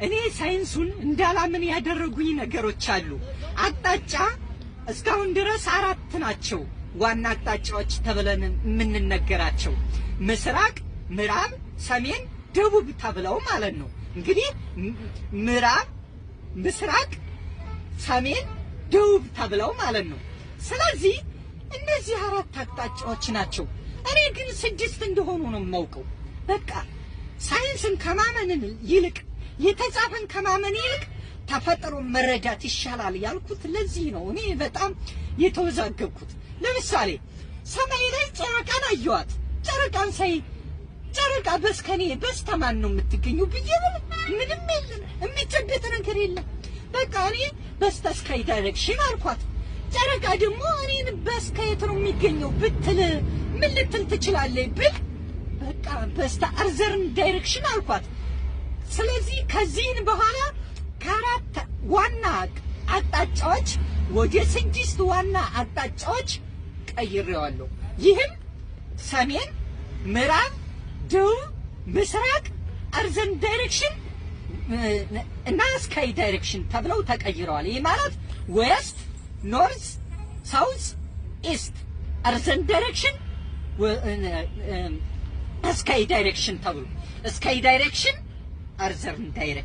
እኔ ሳይንሱን እንዳላምን ያደረጉኝ ነገሮች አሉ። አቅጣጫ እስካሁን ድረስ 4 ናቸው ዋና አቅጣጫዎች ተብለን የምንነገራቸው፣ ምስራቅ፣ ምዕራብ፣ ሰሜን፣ ደቡብ ተብለው ማለት ነው። እንግዲህ ምዕራብ፣ ምስራቅ፣ ሰሜን፣ ደቡብ ተብለው ማለት ነው። ስለዚህ እነዚህ 4 አቅጣጫዎች ናቸው። እኔ ግን 6 እንደሆኑ ነው የማውቀው። በቃ ሳይንስን ከማመን ይልቅ የተጻፈን ከማመን ይልቅ ተፈጥሮ መረዳት ይሻላል ያልኩት ለዚህ ነው። እኔ በጣም የተወዛገብኩት ለምሳሌ ሰማይ ላይ ጨረቃን አየኋት። ጨረቃን ሳይ ጨረቃ በስከኔ በስተማን ነው የምትገኘው ብዬ ምንም የለም፣ የሚጨበጥ ነገር የለም። በቃ እኔ በስተ ስካይ ዳይሬክሽን አልኳት። ጨረቃ ደግሞ እኔን በስከየት ነው የሚገኘው ብትል ምን ልትል ትችላለች ብል በቃ በስተ አርዘርን ዳይሬክሽን አልኳት። ስለዚህ ከዚህን በኋላ ከ4 ዋና አቅጣጫዎች ወደ 6 ዋና አቅጣጫዎች ቀይሬዋለሁ። ይህም ሰሜን፣ ምዕራብ፣ ደቡብ፣ ምስራቅ፣ አርዘን ዳይሬክሽን እና ስካይ ዳይሬክሽን ተብለው ተቀይረዋል። ይህ ማለት ዌስት፣ ኖርዝ፣ ሳውዝ፣ ኢስት፣ አርዘን ዳይሬክሽን፣ ስካይ ዳይሬክሽን ተብሎ ስካይ ዳይሬክሽን፣ አርዘን ዳይሬክሽን